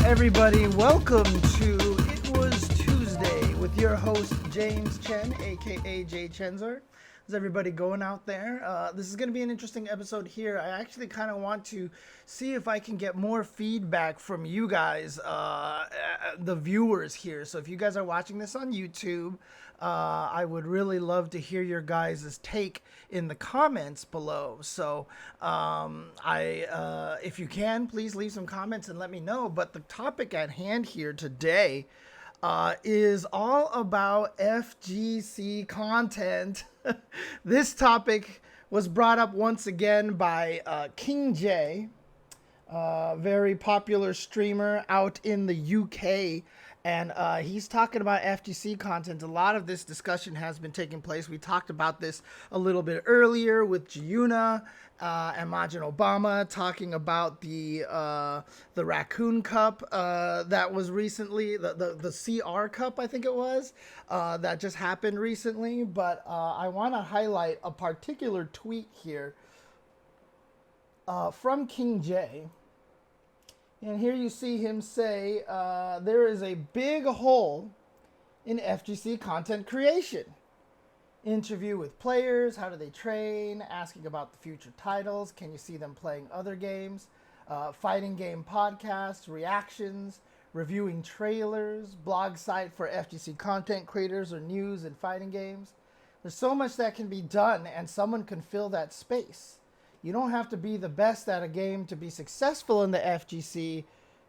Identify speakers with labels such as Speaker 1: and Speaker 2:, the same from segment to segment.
Speaker 1: everybody. Welcome to It Was Tuesday with your host, James Chen, aka Jay Chenzor. How's everybody going out there? This is going to be an interesting episode here. I actually kind of want to see if I can get more feedback from you guys, the viewers here. So if you guys are watching this on YouTube, I would really love to hear your guys' take in the comments below. So if you can, please leave some comments and let me know. But the topic at hand here today is all about FGC content. This topic was brought up once again by King J, very popular streamer out in the UK. And he's talking about FGC content. A lot of this discussion has been taking place. We talked about this a little bit earlier with Giuna and Majin Obama talking about the Raccoon Cup that was recently, the CR Cup, I think it was, that just happened recently. But I want to highlight a particular tweet here from King J. And here you see him say, there is a big hole in FGC content creation. Interview with players, how do they train, asking about the future titles, can you see them playing other games, fighting game podcasts, reactions, reviewing trailers, blog site for FGC content creators or news and fighting games. There's so much that can be done and someone can fill that space. You don't have to be the best at a game to be successful in the FGC.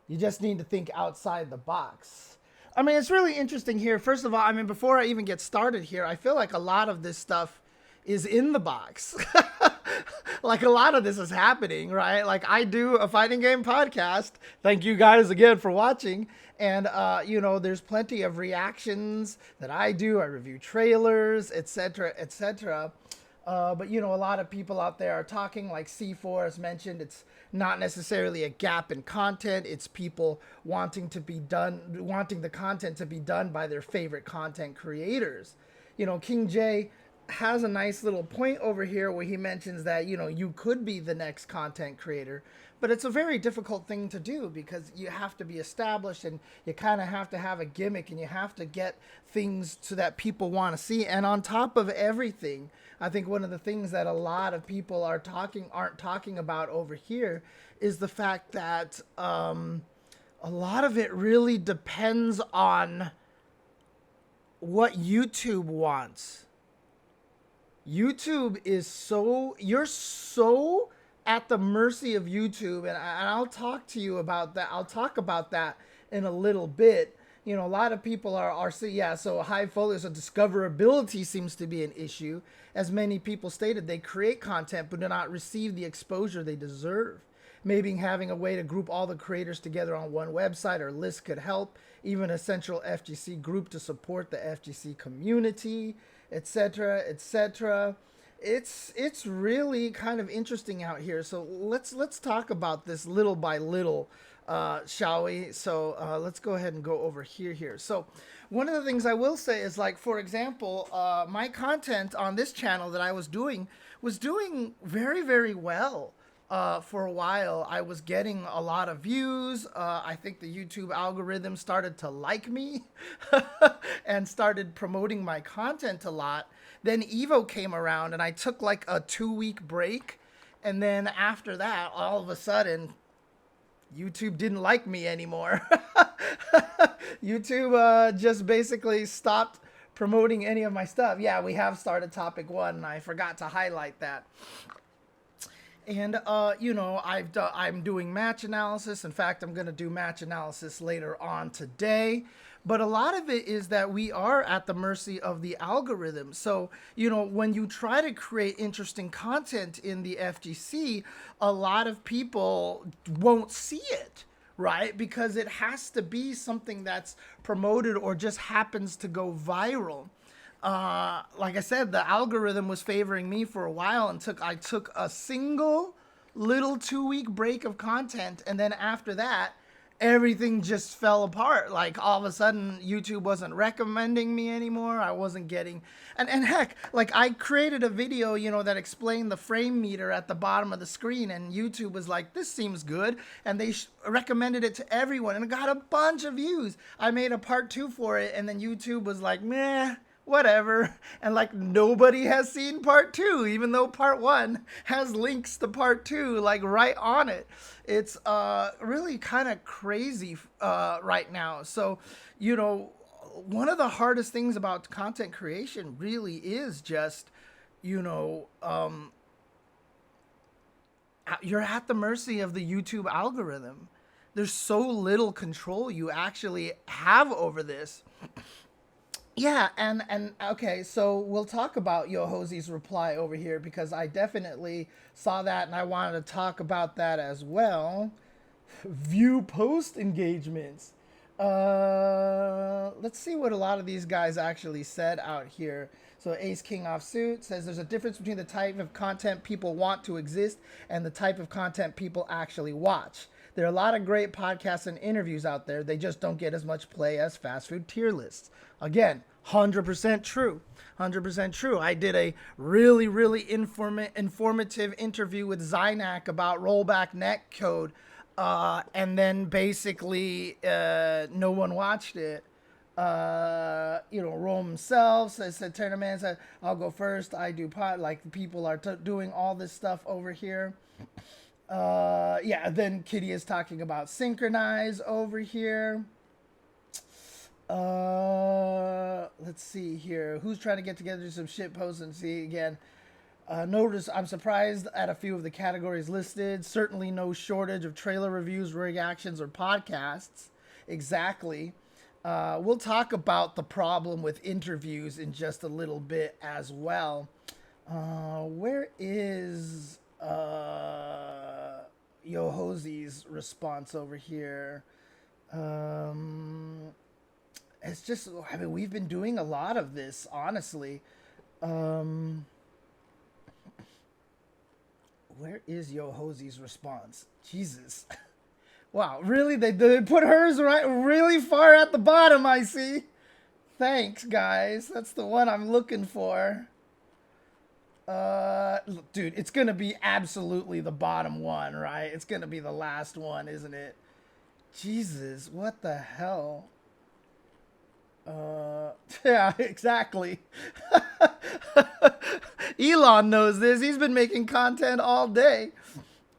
Speaker 1: You just need to think outside the box. I mean, it's really interesting here. First of all, I mean, before I even get started here, I feel like a lot of this stuff is in the box. Like a lot of this is happening, right? Like I do a fighting game podcast. Thank you guys again for watching. And, there's plenty of reactions that I do. I review trailers, etc., etc. But, a lot of people out there are talking, like C4 has mentioned, it's not necessarily a gap in content. It's people wanting the content to be done by their favorite content creators. King J has a nice little point over here where he mentions that, you could be the next content creator. But it's a very difficult thing to do because you have to be established and you kind of have to have a gimmick and you have to get things so that people want to see. And on top of everything, I think one of the things that a lot of people aren't talking about over here is the fact that a lot of it really depends on what YouTube wants. YouTube is you're so at the mercy of YouTube, and I'll talk to you about that. I'll talk about that in a little bit. A lot of people so high folio, so discoverability seems to be an issue. As many people stated, they create content but do not receive the exposure they deserve. Maybe having a way to group all the creators together on one website or list could help. Even a central FGC group to support the FGC community, etc., etc. It's really kind of interesting out here. So let's talk about this little by little, shall we? So let's go ahead and go over here. So one of the things I will say is, like, for example, my content on this channel that I was doing very, very well. For a while, I was getting a lot of views. I think the YouTube algorithm started to like me and started promoting my content a lot. Then Evo came around and I took like a 2-week break. And then after that, all of a sudden, YouTube didn't like me anymore. YouTube just basically stopped promoting any of my stuff. Yeah, we have started topic 1 and I forgot to highlight that. And, I'm doing match analysis. In fact, I'm going to do match analysis later on today. But a lot of it is that we are at the mercy of the algorithm. So, when you try to create interesting content in the FGC, a lot of people won't see it, right? Because it has to be something that's promoted or just happens to go viral. Like I said, the algorithm was favoring me for a while and I took a single little 2-week break of content. And then after that, everything just fell apart. Like all of a sudden YouTube wasn't recommending me anymore. I wasn't getting, and heck, like I created a video, that explained the frame meter at the bottom of the screen, and YouTube was like, this seems good, and they recommended it to everyone, and it got a bunch of views. I made a part 2 for it, and then YouTube was like, meh, whatever. And like nobody has seen part 2, even though part 1 has links to part 2 like right on it. It's really kind of crazy right now. So, one of the hardest things about content creation really is just, you're at the mercy of the YouTube algorithm. There's so little control you actually have over this. Yeah, and okay, so we'll talk about Yohosi's reply over here because I definitely saw that and I wanted to talk about that as well. View post engagements. Let's see what a lot of these guys actually said out here. So Ace King Offsuit says there's a difference between the type of content people want to exist and the type of content people actually watch. There are a lot of great podcasts and interviews out there. They just don't get as much play as fast food tier lists. Again, 100% true. 100% true. I did a really, really informative interview with Zynac about rollback netcode. And then basically no one watched it. Rome himself said, Turnerman said, I'll go first. I do pot. Like people are doing all this stuff over here. Then Kitty is talking about synchronize over here. Let's see here. Who's trying to get together some shit posts and see again? Notice I'm surprised at a few of the categories listed. Certainly no shortage of trailer reviews, reactions, or podcasts. Exactly. We'll talk about the problem with interviews in just a little bit as well. Where is Yohosi's response over here? It's just, we've been doing a lot of this, honestly. Where is Yohosi's response? Jesus. Wow, really? They put hers right really far at the bottom, I see. Thanks, guys. That's the one I'm looking for. Dude, it's going to be absolutely the bottom one, right? It's going to be the last one, isn't it? Jesus, what the hell? Yeah, exactly. Elon knows this. He's been making content all day.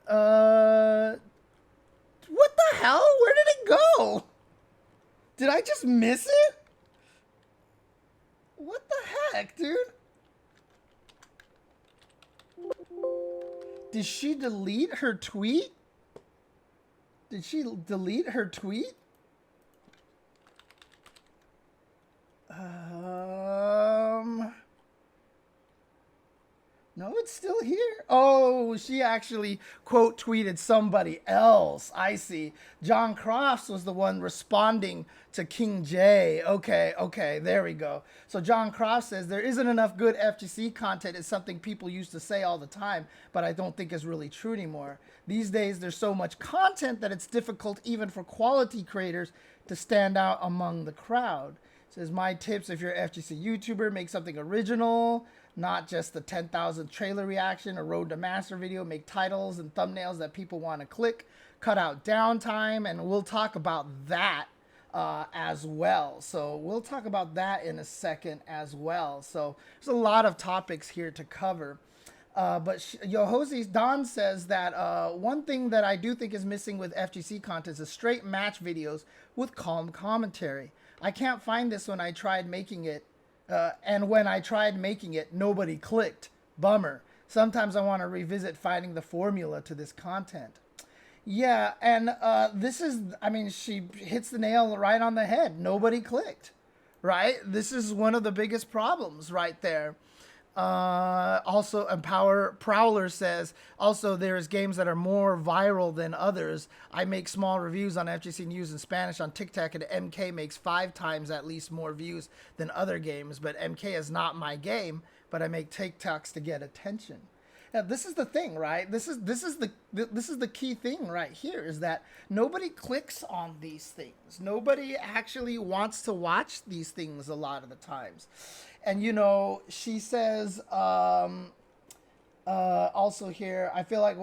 Speaker 1: What the hell? Where did it go? Did I just miss it? What the heck, dude? Did she delete her tweet? Did she delete her tweet? No, it's still here. Oh, she actually quote tweeted somebody else. I see. John Crofts was the one responding to King J. Okay, there we go. So John Crofts says there isn't enough good FGC content. It's something people used to say all the time, but I don't think is really true anymore. These days, there's so much content that it's difficult even for quality creators to stand out among the crowd. Says my tips: if you're an FGC YouTuber, make something original. Not just the 10,000 trailer reaction or road to master video. Make titles and thumbnails that people want to click. Cut out downtime, and we'll talk about that as well. So we'll talk about that in a second as well. So there's a lot of topics here to cover. But Yohosi's Don says that one thing that I do think is missing with FGC content is straight match videos with calm commentary. I can't find this when I tried making it. And when I tried making it, nobody clicked. Bummer. Sometimes I want to revisit finding the formula to this content. Yeah, and this is, she hits the nail right on the head. Nobody clicked, right? This is one of the biggest problems right there. Also, Empower Prowler says, also there's games that are more viral than others. I make small reviews on FGC News in Spanish on TikTok, and MK makes 5 times at least more views than other games, but MK is not my game, but I make TikToks to get attention. Yeah, this is the thing, right? This is the key thing right here is that nobody clicks on these things. Nobody actually wants to watch these things a lot of the times. And she says also here, I feel like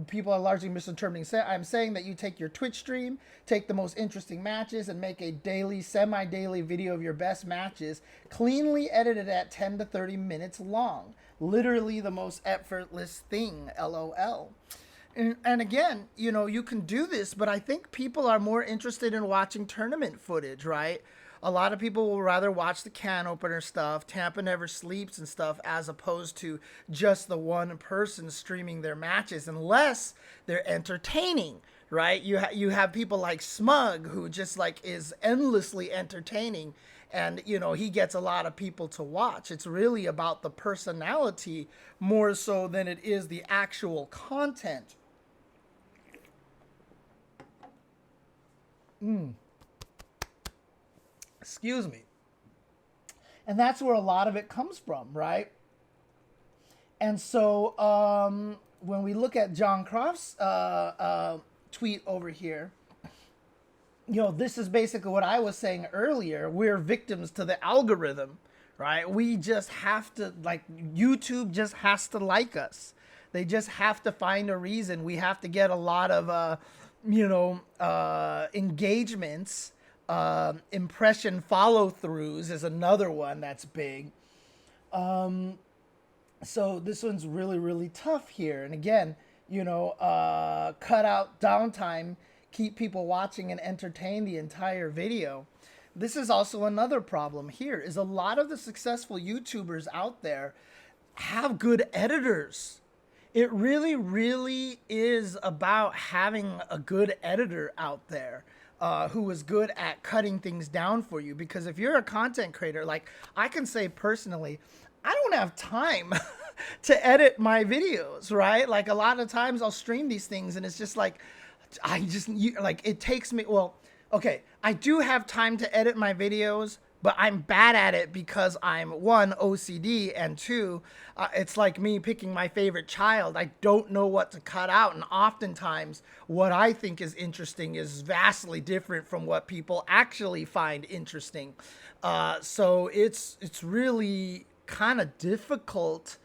Speaker 1: people are largely misinterpreting. I'm saying that you take your Twitch stream, take the most interesting matches, and make a daily, semi-daily video of your best matches, cleanly edited at 10 to 30 minutes long. Literally the most effortless thing, LOL. And again, you can do this, but I think people are more interested in watching tournament footage, right? A lot of people will rather watch the can opener stuff, Tampa Never Sleeps and stuff, as opposed to just the one person streaming their matches, unless they're entertaining, right? You have people like Smug, who just like is endlessly entertaining, and he gets a lot of people to watch. It's really about the personality more so than it is the actual content. Excuse me. And that's where a lot of it comes from, right? And so when we look at John Croft's tweet over here, this is basically what I was saying earlier. We're victims to the algorithm, right? We just have to, YouTube just has to like us. They just have to find a reason. We have to get a lot of, engagements. Impression follow-throughs is another one that's big. So this one's really, really tough here. And again, cut out downtime, keep people watching and entertain the entire video. This is also another problem here, is a lot of the successful YouTubers out there have good editors. It really, really is about having a good editor out there. Who is good at cutting things down for you. Because if you're a content creator, like I can say personally, I don't have time to edit my videos, right? Like a lot of times I'll stream these things and it's just like, it takes me, okay, I do have time to edit my videos, but I'm bad at it because I'm, one, OCD, and two, it's like me picking my favorite child. I don't know what to cut out, and oftentimes what I think is interesting is vastly different from what people actually find interesting. So it's really kind of difficult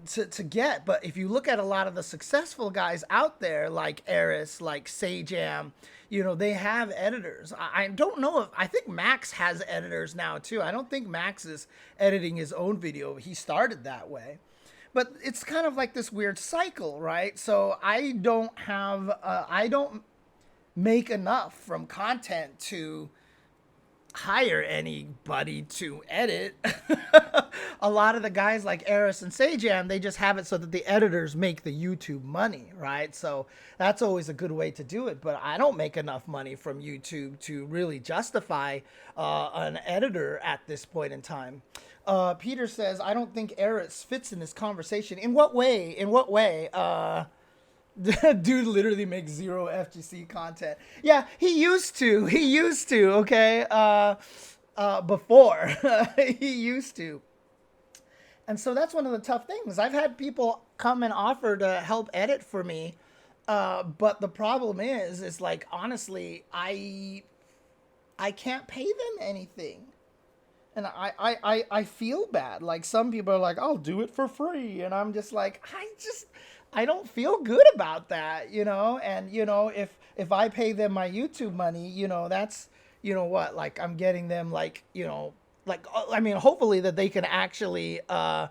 Speaker 1: to get. But if you look at a lot of the successful guys out there, like Eris, like Sajam, they have editors. I don't know I think Max has editors now too. I don't think Max is editing his own video. He started that way. But it's kind of like this weird cycle, right? So I don't make enough from content to hire anybody to edit. A lot of the guys like Eris and Sajam, they just have it so that the editors make the YouTube money, right? So that's always a good way to do it. But I don't make enough money from YouTube to really justify an editor at this point in time. Peter says, I don't think Eris fits in this conversation. In what way? In what way? Dude literally makes zero FGC content. Yeah, he used to, okay? Before. He used to. And so that's one of the tough things. I've had people come and offer to help edit for me. But the problem is like, honestly, I can't pay them anything. And I feel bad. Like some people are like, I'll do it for free. And I'm just like, I don't feel good about that, and, if I pay them my YouTube money, that's, what, like I'm getting them like, hopefully that they can actually, yeah,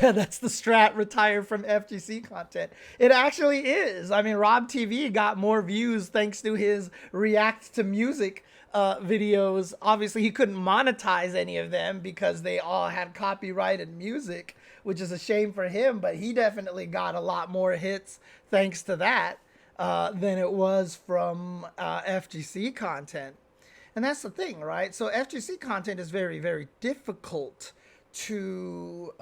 Speaker 1: that's the strat, retire from FGC content. It actually is. I mean, Rob TV got more views thanks to his react to music videos. Obviously, he couldn't monetize any of them because they all had copyrighted music, which is a shame for him, but he definitely got a lot more hits thanks to that than it was from FGC content. And that's the thing, right? So FGC content is very, very difficult to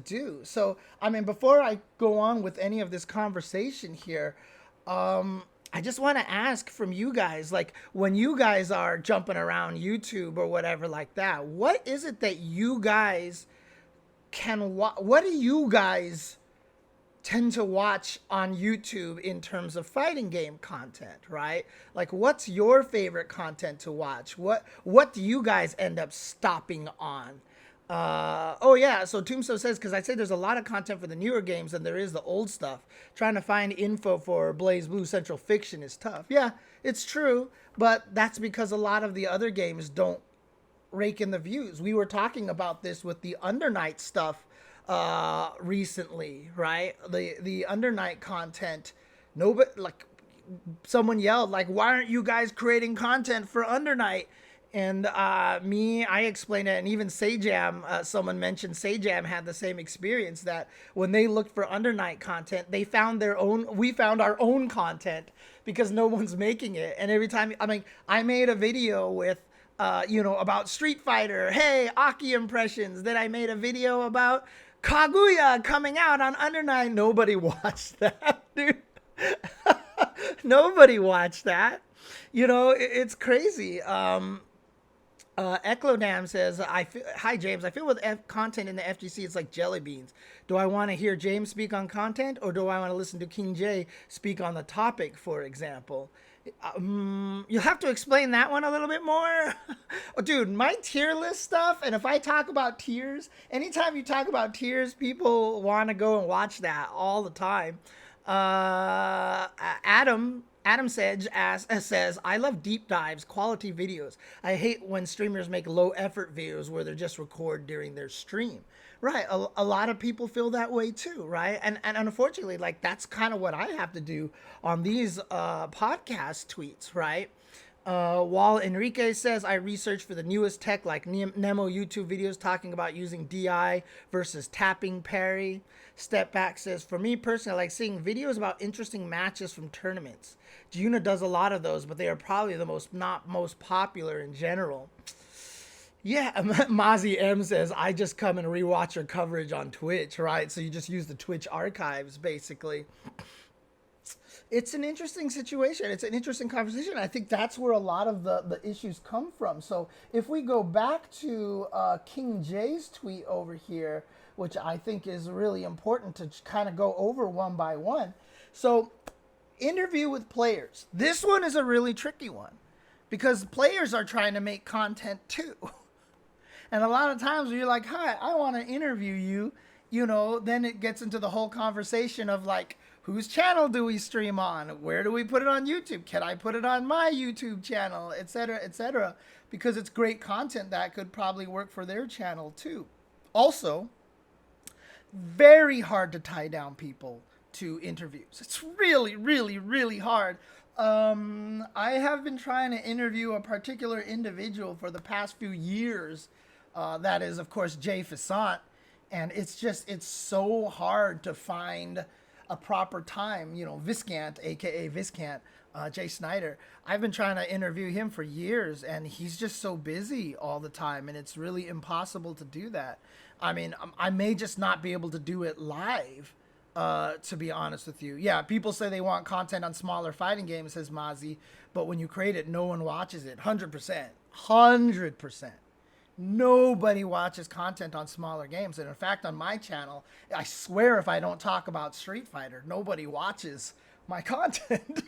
Speaker 1: do. So, I mean, before I go on with any of this conversation here, I just want to ask from you guys, like when you guys are jumping around YouTube or whatever like that, what is it that you guys what do you guys tend to watch on YouTube in terms of fighting game content, right? Like, what's your favorite content to watch? What do you guys end up stopping on? Oh yeah, so Tombstone says, because I say there's a lot of content for the newer games than there is the old stuff. Trying to find info for Blaze Blue Central Fiction is tough. Yeah, it's true, but that's because a lot of the other games don't rake in the views. We were talking about this with the Undernight stuff recently, right? The Undernight content, nobody, like, someone yelled like, why aren't you guys creating content for Undernight? And I explained it, and even Sajam, someone mentioned Sajam had the same experience, that when they looked for Undernight content, we found our own content because no one's making it. And every time, I made a video with about Street Fighter. Hey, Aki impressions. Then I made a video about Kaguya coming out on Undernight. Nobody watched that, dude. Nobody watched that. It's crazy. Eclodam says, hi, James. I feel with content in the FGC, it's like jelly beans. Do I want to hear James speak on content, or do I want to listen to King J speak on the topic, for example? You'll have to explain that one a little bit more. Oh, dude, my tier list stuff, and if I talk about tiers, anytime you talk about tiers, people want to go and watch that all the time. Adam Sedge says, I love deep dives, quality videos. I hate when streamers make low effort videos where they're just record during their stream. Right. A lot of people feel that way too, right? And unfortunately, like, that's kind of what I have to do on these podcast tweets, right? While Enrique says, I research for the newest tech, like Nemo YouTube videos talking about using DI versus tapping parry. Step Back says, for me personally, I like seeing videos about interesting matches from tournaments. Juna does a lot of those, but they are probably the not most popular in general. Yeah, Mozzie M says, I just come and rewatch your coverage on Twitch, right? So you just use the Twitch archives, basically. It's an interesting situation. It's an interesting conversation. I think that's where a lot of the issues come from. So if we go back to King J's tweet over here, which I think is really important to kind of go over one by one. So interview with players. This one is a really tricky one because players are trying to make content too. And a lot of times when you're like, hi, I want to interview you, then it gets into the whole conversation of like, whose channel do we stream on? Where do we put it on YouTube? Can I put it on my YouTube channel, et cetera, because it's great content that could probably work for their channel too. Also, very hard to tie down people to interviews. It's really, really, really hard. I have been trying to interview a particular individual for the past few years. That is, of course, Jay Fissant. And it's so hard to find a proper time. Viscant, a.k.a. Viscant, Jay Snyder. I've been trying to interview him for years, and he's just so busy all the time, and it's really impossible to do that. I mean, I may just not be able to do it live, to be honest with you. Yeah, people say they want content on smaller fighting games, says Mozzie, but when you create it, no one watches it. 100%. 100%. Nobody watches content on smaller games. And in fact, on my channel, I swear if I don't talk about Street Fighter, nobody watches my content.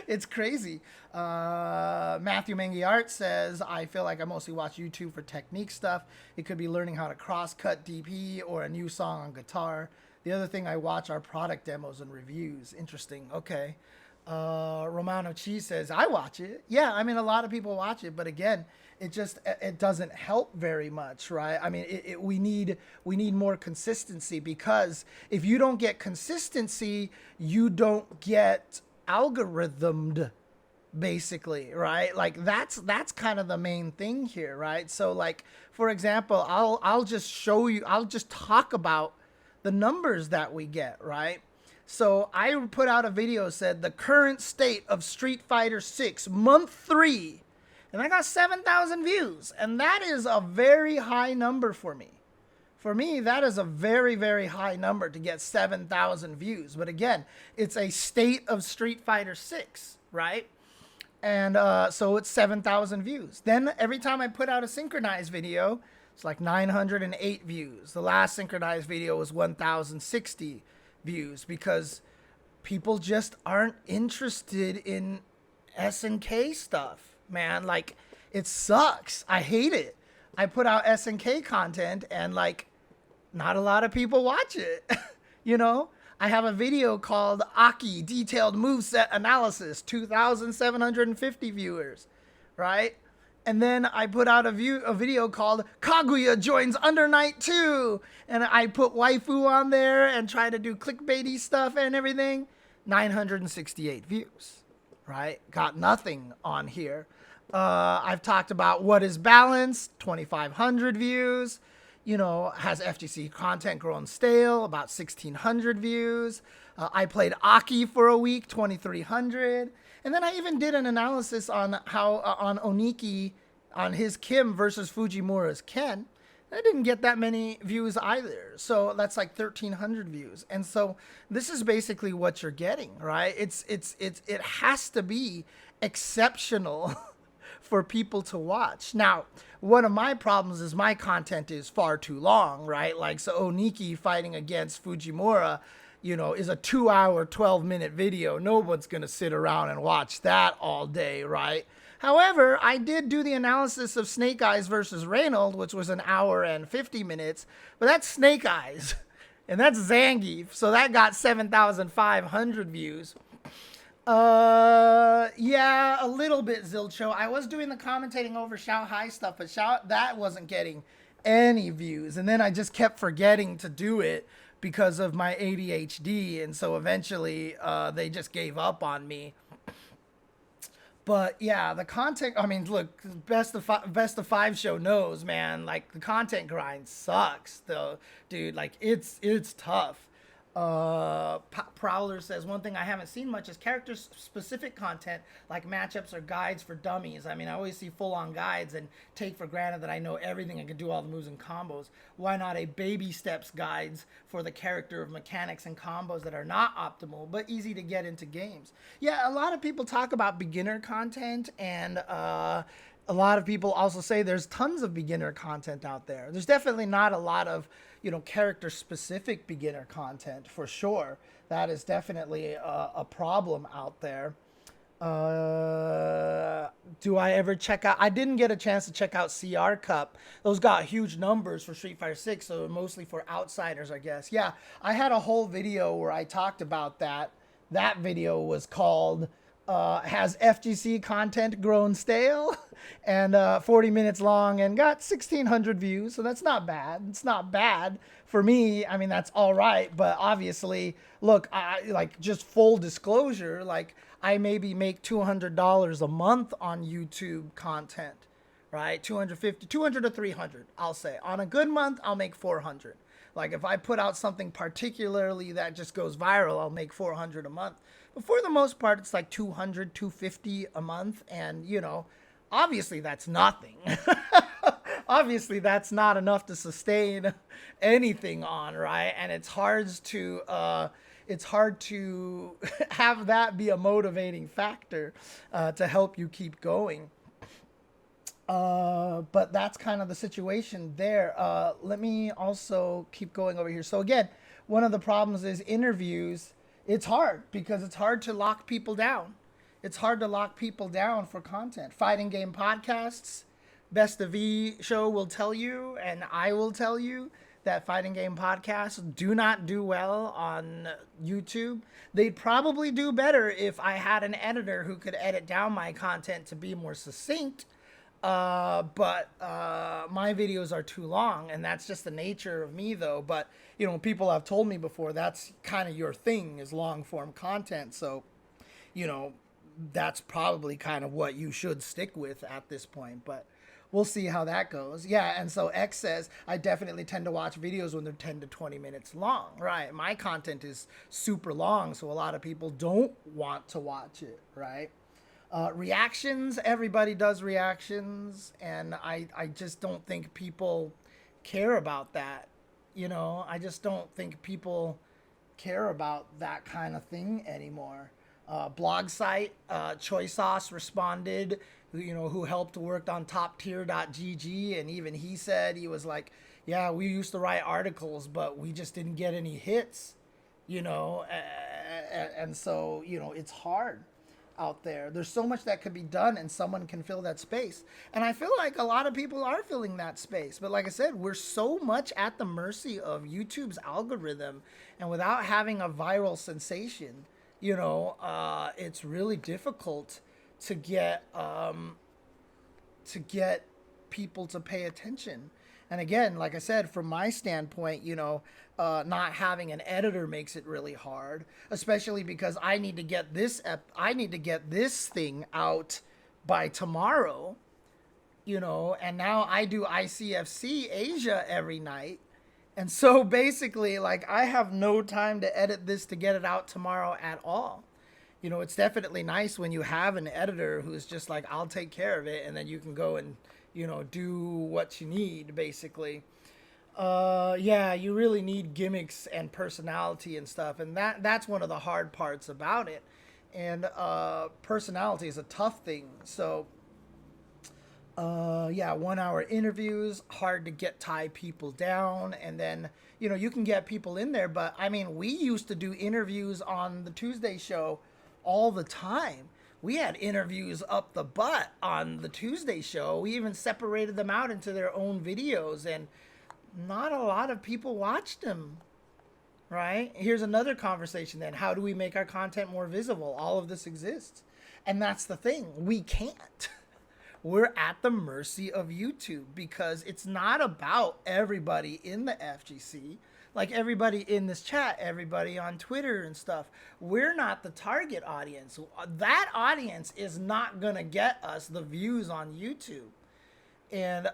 Speaker 1: It's crazy. Matthew Mangiart says, I feel like I mostly watch YouTube for technique stuff. It could be learning how to cross-cut DP or a new song on guitar. The other thing I watch are product demos and reviews. Interesting. Okay. Romano Chi says, I watch it. Yeah, I mean, a lot of people watch it, but again, it doesn't help very much, right? I mean, we need more consistency, because if you don't get consistency, you don't get algorithmed, basically, right? Like that's kind of the main thing here, right? So like, for example, I'll just talk about the numbers that we get, right? So I put out a video, said the current state of Street Fighter 6 month 3, and I got 7,000 views, and that is a very high number for me. For me, that is a very, very high number to get 7,000 views. But again, it's a state of Street Fighter 6, right? And so it's 7,000 views. Then every time I put out a synchronized video, It's like 908 views. The last synchronized video was 1,060 views because people just aren't interested in SNK stuff, man. Like, it sucks. I hate it. I put out SNK content and like not a lot of people watch it. You know, I have a video called Aki Detailed Moveset Analysis, 2,750 viewers, right? And then I put out a video called Kaguya Joins Under Night 2. And I put waifu on there and try to do clickbaity stuff and everything. 968 views, right? Got nothing on here. I've talked about what is balance, 2,500 views. You know, has FGC content grown stale, about 1,600 views. I played Aki for a week, 2,300. And then I even did an analysis on how, on Oniki, on his Kim versus Fujimura's Ken. I didn't get that many views either. So that's like 1,300 views. And so this is basically what you're getting, right? It has to be exceptional for people to watch. Now, one of my problems is my content is far too long, right? Like, so Oniki fighting against Fujimura, you know, is a 2-hour, 12-minute video. No one's going to sit around and watch that all day, right? However, I did do the analysis of Snake Eyes versus Reynolds, which was 1 hour and 50 minutes, but that's Snake Eyes, and that's Zangief, so that got 7,500 views. Yeah, a little bit, Zilcho. I was doing the commentating over Shout High stuff, but that wasn't getting any views. And then I just kept forgetting to do it because of my ADHD. And so eventually, they just gave up on me. But yeah, the content, I mean, look, best of five show knows, man, like the content grind sucks though, dude. Like it's tough. Prowler says, one thing I haven't seen much is character specific content like matchups or guides for dummies. I mean, I always see full on guides and take for granted that I know everything and can do all the moves and combos. Why not a baby steps guides for the character of mechanics and combos that are not optimal but easy to get into games? Yeah, a lot of people talk about beginner content, and a lot of people also say there's tons of beginner content out there. There's definitely not a lot of, you know, character specific beginner content for sure. That is definitely a problem out there. Do I ever check out? I didn't get a chance to check out CR Cup. Those got huge numbers for Street Fighter 6, so mostly for outsiders, I guess. Yeah, I had a whole video where I talked about that. That video was called Has FGC Content Grown Stale? And 40 minutes long and got 1,600 views. So that's not bad. It's not bad for me. I mean, that's all right. But obviously, look, like, just full disclosure, like, I maybe make $200 a month on YouTube content, right? 200 to 300, I'll say. On a good month, I'll make 400. Like, if I put out something particularly that just goes viral, I'll make 400 a month. But for the most part, it's like 200, 250 a month. And, you know, obviously that's nothing. Obviously that's not enough to sustain anything on, right? And it's hard to have that be a motivating factor to help you keep going. But that's kind of the situation there. Let me also keep going over here. So again, one of the problems is interviews. It's hard because it's hard to lock people down. It's hard to lock people down for content. Fighting game podcasts, Best of V show will tell you, and I will tell you, that fighting game podcasts do not do well on YouTube. They'd probably do better if I had an editor who could edit down my content to be more succinct. But my videos are too long, and that's just the nature of me though. But, you know, people have told me before, that's kind of your thing, is long form content. So, you know, that's probably kind of what you should stick with at this point, but we'll see how that goes. Yeah. And so X says, I definitely tend to watch videos when they're 10 to 20 minutes long, right? My content is super long, so a lot of people don't want to watch it, right? Reactions, everybody does reactions, and I just don't think people care about that. You know, I just don't think people care about that kind of thing anymore. Blog site, Choi Sauce responded who helped worked on toptier.gg, and even he said, he was like, yeah, we used to write articles, but we just didn't get any hits, and so, it's hard out there. There's so much that could be done, and someone can fill that space. And I feel like a lot of people are filling that space. But like I said, we're so much at the mercy of YouTube's algorithm, and without having a viral sensation, it's really difficult to get people to pay attention. And again, like I said, from my standpoint, not having an editor makes it really hard, especially because I need to get this thing out by tomorrow, and now I do ICFC Asia every night. And so basically, like, I have no time to edit this to get it out tomorrow at all. It's definitely nice when you have an editor who's just like, I'll take care of it, and then you can go and, do what you need, basically. You really need gimmicks and personality and stuff, and that's one of the hard parts about it. And personality is a tough thing. So 1 hour interviews, hard to tie people down, and then you can get people in there. But I mean, we used to do interviews on the Tuesday show all the time. We had interviews up the butt on the Tuesday show. We even separated them out into their own videos, and not a lot of people watched them, right? Here's another conversation then. How do we make our content more visible? All of this exists. And that's the thing. We can't. We're at the mercy of YouTube, because it's not about everybody in the FGC. Like everybody in this chat, everybody on Twitter and stuff. We're not the target audience. That audience is not going to get us the views on YouTube. And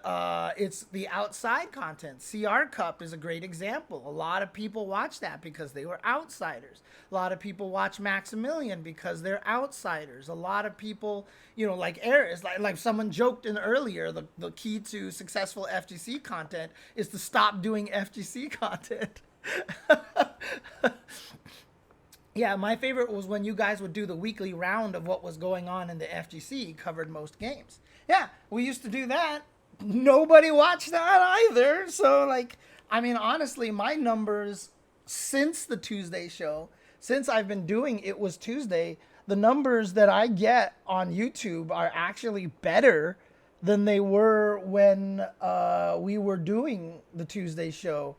Speaker 1: it's the outside content. CR Cup is a great example. A lot of people watch that because they were outsiders. A lot of people watch Maximilian because they're outsiders. A lot of people, like Eris, like someone joked in earlier, the key to successful FGC content is to stop doing FGC content. Yeah, my favorite was when you guys would do the weekly round of what was going on in the FGC, covered most games. Yeah, we used to do that. Nobody watched that either. So, honestly, my numbers since the Tuesday show, since I've been doing It Was Tuesday, the numbers that I get on YouTube are actually better than they were when we were doing the Tuesday show.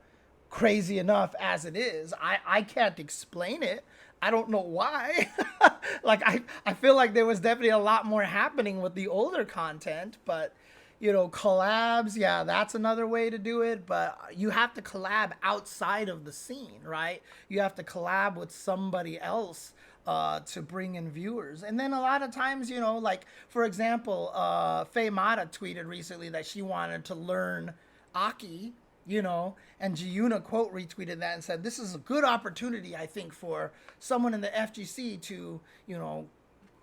Speaker 1: Crazy enough as it is. I can't explain it. I don't know why. I feel like there was definitely a lot more happening with the older content, but collabs, yeah, that's another way to do it, but you have to collab outside of the scene, right? You have to collab with somebody else to bring in viewers. And then a lot of times, for example, Faye Mata tweeted recently that she wanted to learn Aki, and Giuna quote retweeted that and said, this is a good opportunity, I think, for someone in the FGC to,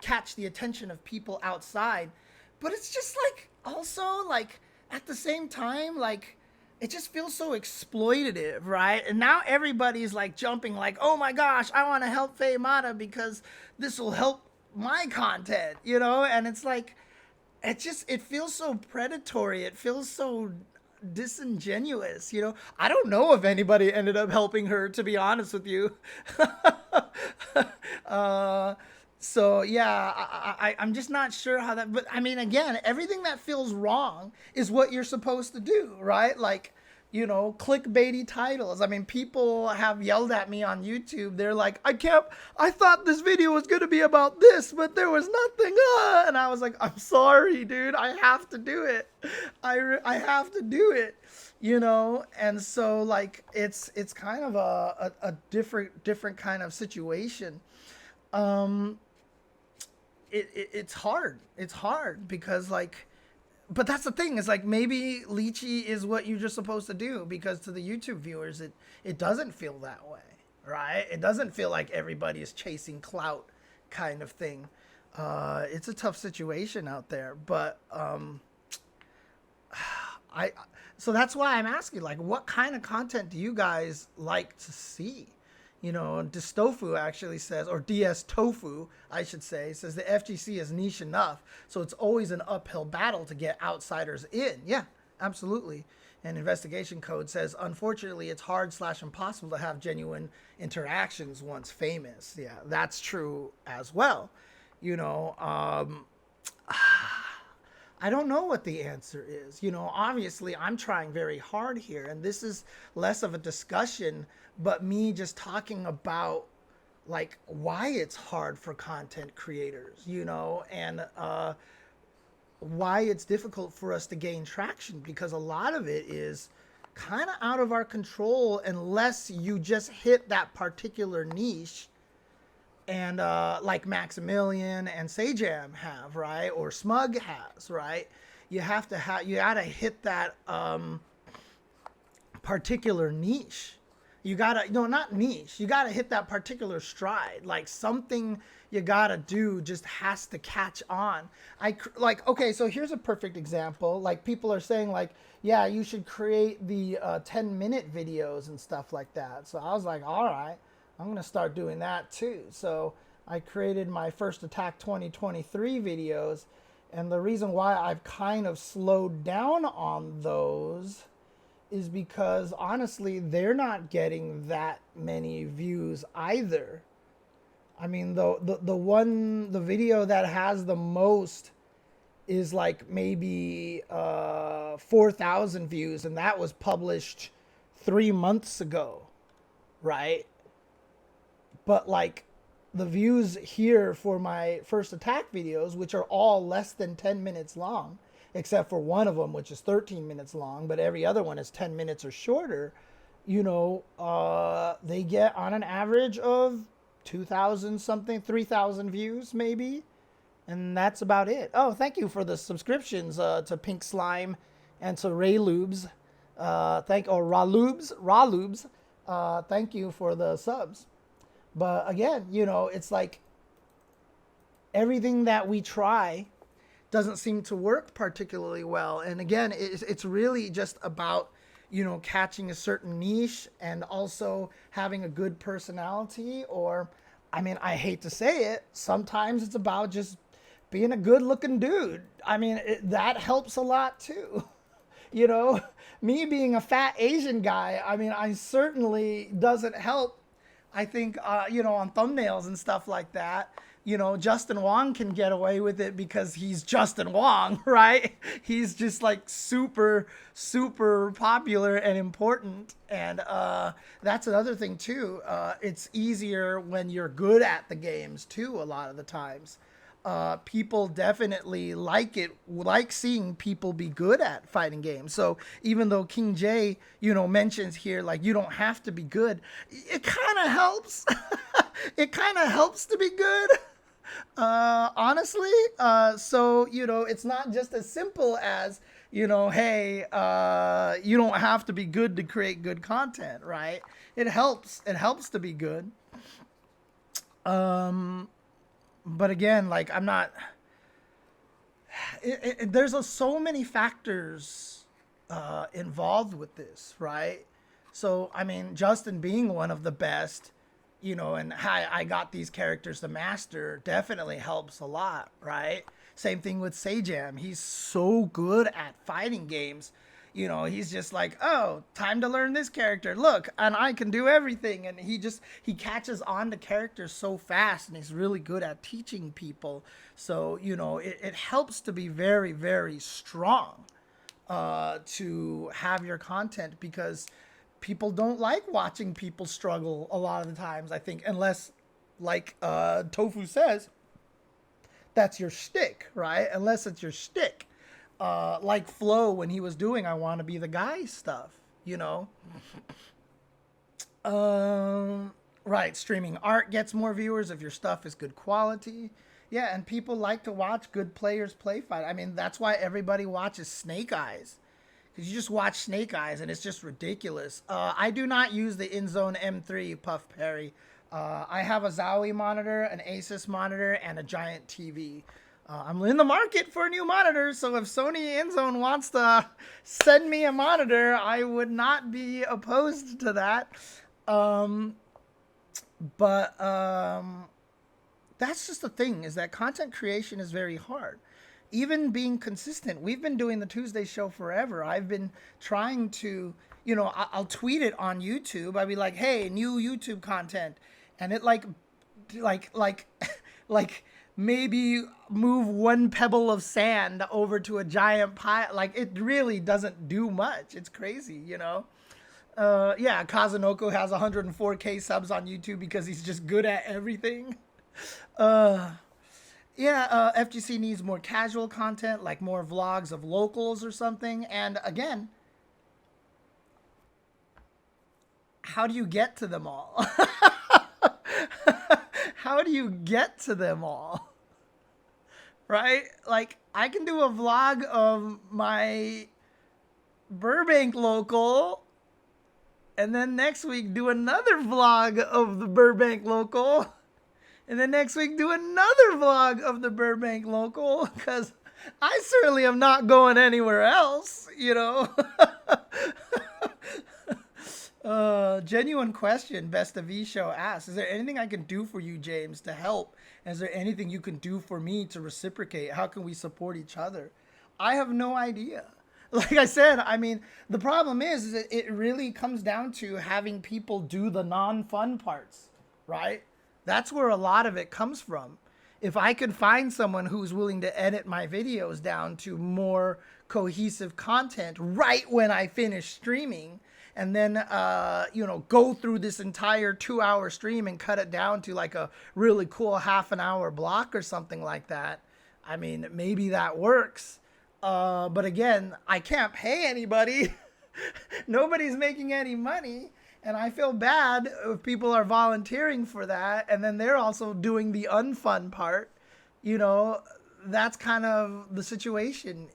Speaker 1: catch the attention of people outside. But it's just also at the same time, it just feels so exploitative, right? And now everybody's jumping oh my gosh, I want to help Faye Mata because this will help my content, and it's it feels so predatory. It feels so disingenuous, I don't know if anybody ended up helping her, to be honest with you. So yeah, I'm just not sure how that, but I mean, again, everything that feels wrong is what you're supposed to do, right? Clickbaity titles. I mean, people have yelled at me on YouTube. They're like, I thought this video was going to be about this, but there was nothing. And I was like, I'm sorry, dude. I have to do it. I have to do it, And so it's kind of a different kind of situation. It's hard. It's hard because but that's the thing, is maybe lychee is what you're just supposed to do, because to the YouTube viewers, it doesn't feel that way, right? It doesn't feel like everybody is chasing clout kind of thing. It's a tough situation out there, but so that's why I'm asking, what kind of content do you guys like to see? You know, Distofu actually says, or DS Tofu, I should say, says the FGC is niche enough, so it's always an uphill battle to get outsiders in. Yeah, absolutely. And Investigation Code says, unfortunately, it's hard/impossible to have genuine interactions once famous. Yeah, that's true as well. You know, I don't know what the answer is. You know, obviously, I'm trying very hard here, and this is less of a discussion, but me just talking about like why it's hard for content creators, you know, and why it's difficult for us to gain traction, because a lot of it is kind of out of our control unless you just hit that particular niche. And like Maximilian and Sajam have, right? Or Smug has, right? You gotta hit that particular niche. You gotta, no, not niche. You gotta hit that particular stride. Like something you gotta do just has to catch on. Like, okay, so here's a perfect example. Like people are saying like, yeah, you should create the 10-minute videos and stuff like that. So I was like, all right, I'm going to start doing that too. So I created my First Attack 2023 videos. And the reason why I've kind of slowed down on those is because honestly, they're not getting that many views either. I mean, the video that has the most is like maybe 4,000 views. And that was published 3 months ago, right? But like the views here for my First Attack videos, which are all less than 10 minutes long, except for one of them, which is 13 minutes long, but every other one is 10 minutes or shorter, you know, they get on an average of 2,000 something, 3,000 views maybe. And that's about it. Oh, thank you for the subscriptions to Pink Slime and to Ray Lubes. Ralubes. Thank you for the subs. But again, you know, it's like everything that we try doesn't seem to work particularly well. And again, it's really just about, you know, catching a certain niche and also having a good personality. Or, I mean, I hate to say it, sometimes it's about just being a good looking dude. I mean, that helps a lot too. You know, me being a fat Asian guy, I mean, I certainly doesn't help. I think, you know, on thumbnails and stuff like that, you know, Justin Wong can get away with it because he's Justin Wong, right? He's just like super, super popular and important. And that's another thing too. It's easier when you're good at the games too, a lot of the times. People definitely like seeing people be good at fighting games. So even though King J, you know, mentions here, like, you don't have to be good, it kind of helps. It kind of helps to be good, honestly. So, you know, it's not just as simple as, you know, hey, you don't have to be good to create good content, right? It helps to be good. But again, like, I'm not, there's so many factors involved with this, right? So, I mean, Justin being one of the best, you know, and I got these characters to master definitely helps a lot, right? Same thing with Sajam. He's so good at fighting games. You know, he's just like, oh, time to learn this character. Look, and I can do everything. And he catches on to characters so fast, and he's really good at teaching people. So, you know, it helps to be very, very strong to have your content, because people don't like watching people struggle a lot of the times, I think, unless, like Tofu says, that's your shtick, right? Unless it's your shtick. Like Flo when he was doing I Want to Be the Guy stuff, you know. Right, streaming art gets more viewers if your stuff is good quality. Yeah, and people like to watch good players play fight. I mean, that's why everybody watches Snake Eyes. Because you just watch Snake Eyes and it's just ridiculous. I do not use the InZone M3 Puff Perry. I have a Zowie monitor, an Asus monitor, and a giant TV. I'm in the market for a new monitor, so if Sony InZone wants to send me a monitor, I would not be opposed to that. But that's just the thing, is that content creation is very hard. Even being consistent. We've been doing the Tuesday show forever. I've been trying to, I'll tweet it on YouTube. I'll be like, hey, new YouTube content. And it like, like maybe move one pebble of sand over to a giant pile. Like, it really doesn't do much. It's crazy. Yeah, Kazunoko has 104K subs on YouTube because he's just good at everything. Uh, yeah, FGC needs more casual content, like more vlogs of locals or something. And again, how do you get to them all? How do you get to them all? Right? Like, I can do a vlog of my Burbank local, and then next week do another vlog of the Burbank local. And then next week, do another vlog of the Burbank local, because I certainly am not going anywhere else. Genuine question, Best of V Show asks, is there anything I can do for you, James, to help? And is there anything you can do for me to reciprocate? How can we support each other? I have no idea. Like I said, I mean, the problem is that it really comes down to having people do the non-fun parts, right? That's where a lot of it comes from. If I could find someone who's willing to edit my videos down to more cohesive content right when I finish streaming, and then go through this entire 2-hour stream and cut it down to like a really cool half an hour block or something like that, I mean, maybe that works. But again, I can't pay anybody. Nobody's making any money. And I feel bad if people are volunteering for that and then they're also doing the unfun part. That's kind of the situation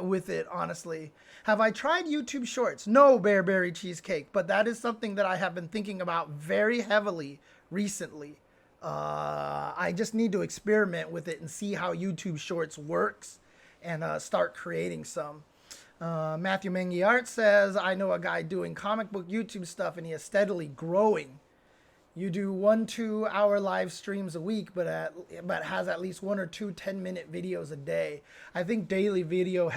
Speaker 1: with it, honestly. Have I tried YouTube Shorts? No, Bearberry Cheesecake, but that is something that I have been thinking about very heavily recently. I just need to experiment with it and see how YouTube Shorts works and start creating some. Matthew Mengiart says, I know a guy doing comic book YouTube stuff and he is steadily growing. You do 1-2 hour live streams a week, but has at least 1 or 2 10-minute videos a day. I think daily video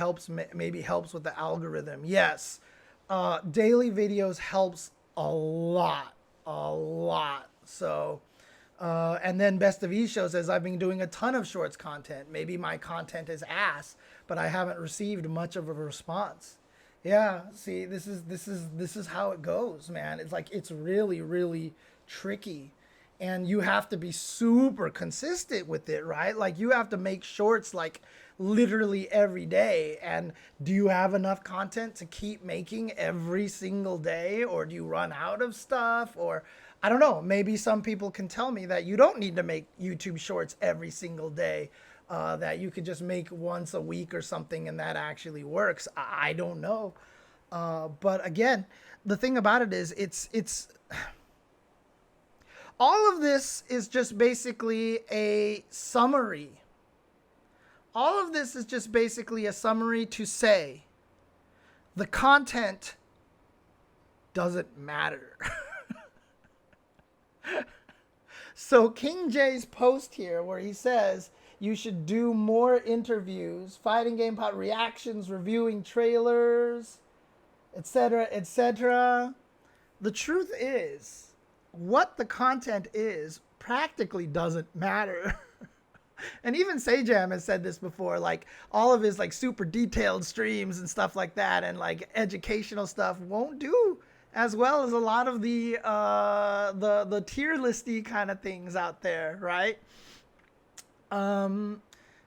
Speaker 1: maybe helps with the algorithm. Yes, daily videos helps a lot. So, and then Best of E Show says, I've been doing a ton of shorts content. Maybe my content is ass, but I haven't received much of a response. Yeah, see, this is how it goes, man. It's like, it's really, really tricky. And you have to be super consistent with it, right? Like, you have to make shorts like literally every day. And do you have enough content to keep making every single day? Or do you run out of stuff? Or I don't know, maybe some people can tell me that you don't need to make YouTube shorts every single day. That you could just make once a week or something and that actually works. I don't know. But again, the thing about it is it's all of this is just basically a summary. All of this is just basically a summary to say the content doesn't matter. So King J's post here where he says you should do more interviews, fighting game pod reactions, reviewing trailers, etc., etc. The truth is, what the content is practically doesn't matter. And even Sajam has said this before, like all of his like super detailed streams and stuff like that and like educational stuff won't do as well as a lot of the tier listy kind of things out there, right?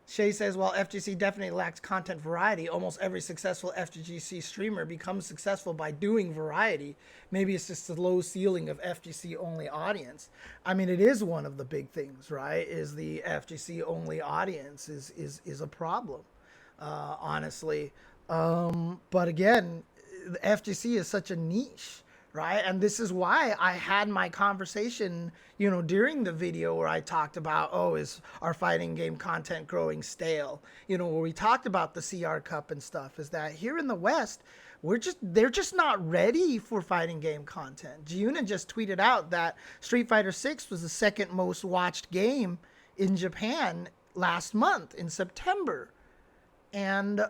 Speaker 1: Shay says, while FGC definitely lacks content variety, almost every successful FGC streamer becomes successful by doing variety. Maybe it's just the low ceiling of FGC only audience. I mean, it is one of the big things, right? Is the FGC only audience is a problem, honestly. But again, the FGC is such a niche, right? And this is why I had my conversation, during the video where I talked about, is our fighting game content growing stale? Where we talked about the CR Cup and stuff, is that here in the West, they're just not ready for fighting game content. Giuna just tweeted out that Street Fighter 6 was the second most watched game in Japan last month in September. And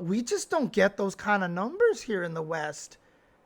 Speaker 1: we just don't get those kind of numbers here in the West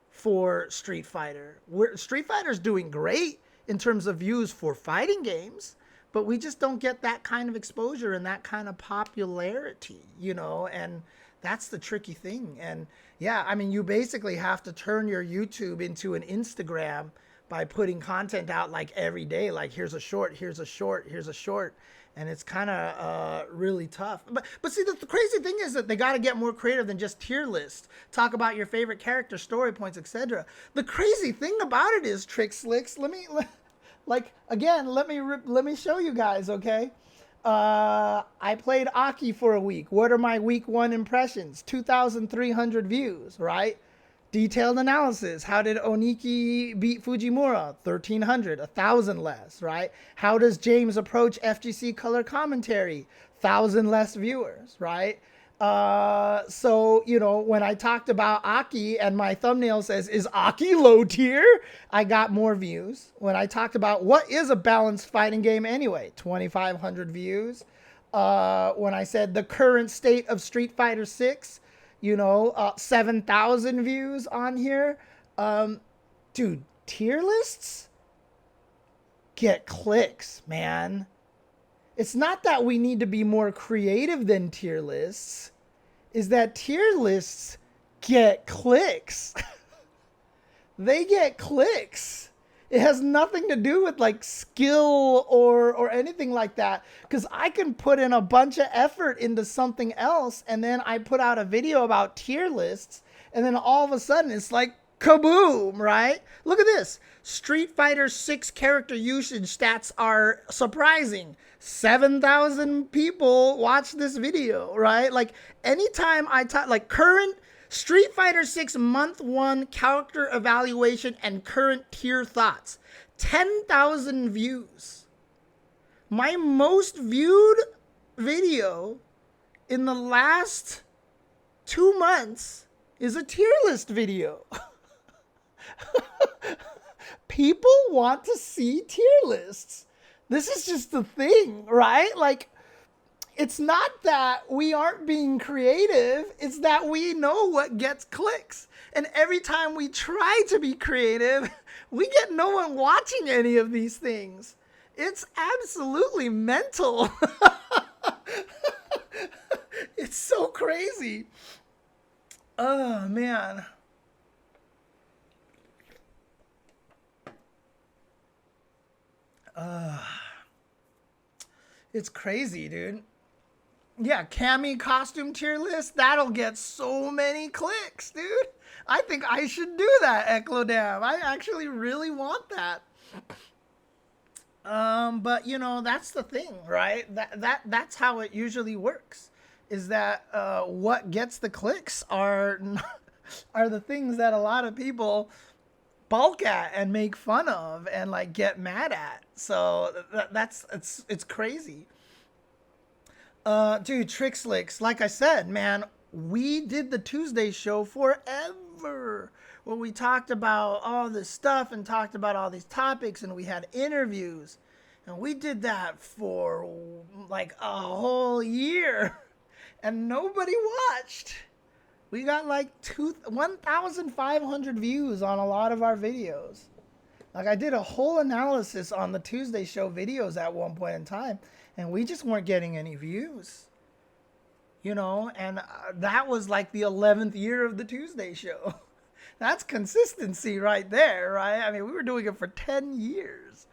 Speaker 1: for Street Fighter. Street Fighter's doing great in terms of views for fighting games, but we just don't get that kind of exposure and that kind of popularity, and that's the tricky thing. And yeah, I mean, you basically have to turn your YouTube into an Instagram by putting content out like every day, like here's a short, here's a short, here's a short. And it's kind of really tough. But see, the crazy thing is that they got to get more creative than just tier lists. Talk about your favorite character, story points, etc. The crazy thing about it is, Trick Slicks, let me show you guys, okay? I played Aki for a week. What are my week 1 impressions? 2,300 views, right? Detailed analysis. How did Oniki beat Fujimura? 1,300, 1,000 less, right? How does James approach FGC color commentary? 1,000 less viewers, right? So, when I talked about Aki and my thumbnail says, is Aki low tier? I got more views. When I talked about what is a balanced fighting game anyway? 2,500 views. When I said the current state of Street Fighter 6, 7,000 views on here. Dude, tier lists get clicks, man. It's not that we need to be more creative than tier lists. Is that tier lists get clicks. They get clicks. It has nothing to do with like skill or anything like that. Because I can put in a bunch of effort into something else, and then I put out a video about tier lists, and then all of a sudden it's like kaboom, right? Look at this. Street Fighter 6 character usage stats are surprising. 7,000 people watch this video, right? Like anytime I talk, like current Street Fighter 6 month 1 character evaluation and current tier thoughts. 10,000 views. My most viewed video in the last 2 months is a tier list video. People want to see tier lists. This is just the thing, right? Like, it's not that we aren't being creative. It's that we know what gets clicks. And every time we try to be creative, we get no one watching any of these things. It's absolutely mental. It's so crazy. Oh, man. It's crazy, dude. Yeah, Cammy costume tier list, that'll get so many clicks, dude. I think I should do that, Eclodam. I actually really want that. But that's the thing, right? That's how it usually works. Is that what gets the clicks are the things that a lot of people balk at and make fun of and like get mad at. So it's crazy. Dude, Trick Slicks, like I said, man, we did the Tuesday show forever where we talked about all this stuff and talked about all these topics, and we had interviews, and we did that for like a whole year and nobody watched. We got like 1,500 views on a lot of our videos. Like, I did a whole analysis on the Tuesday show videos at one point in time, and we just weren't getting any views. And that was like the 11th year of the Tuesday show. That's consistency right there, right? I mean, we were doing it for 10 years.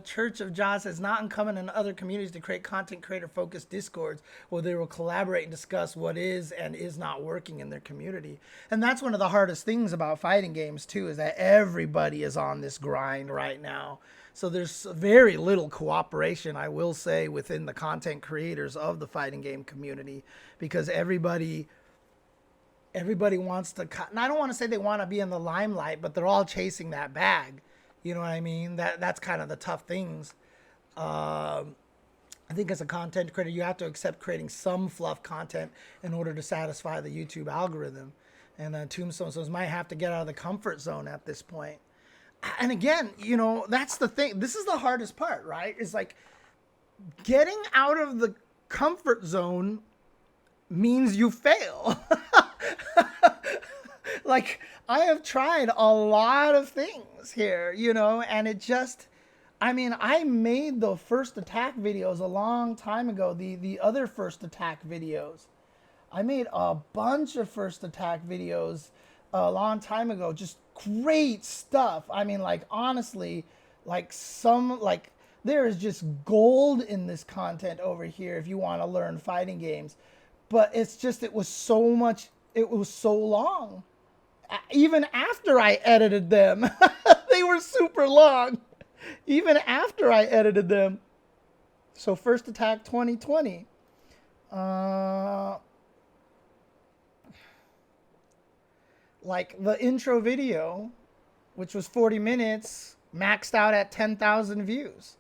Speaker 1: Church of Jah says, not uncommon in other communities to create content creator focused discords where they will collaborate and discuss what is and is not working in their community. And that's one of the hardest things about fighting games too, is that everybody is on this grind right now. So there's very little cooperation, I will say, within the content creators of the fighting game community, because everybody everybody wants to cut. And I don't want to say they want to be in the limelight, but they're all chasing that bag. You know what I mean? That's kind of the tough things. I think as a content creator, you have to accept creating some fluff content in order to satisfy the YouTube algorithm. And Tombstones might have to get out of the comfort zone at this point. And again, you know, that's the thing. This is the hardest part, right? It's like getting out of the comfort zone means you fail. Like, I have tried a lot of things here, you know, and it just, I mean, I made the first attack videos a long time ago, the other first attack videos. I made a bunch of first attack videos a long time ago, just great stuff. I mean, like, honestly, like there is just gold in this content over here if you want to learn fighting games. But it's just, it was so long. Even after I edited them, they were super long. Even after I edited them. So First Attack 2020. Like the intro video, which was 40 minutes, maxed out at 10,000 views.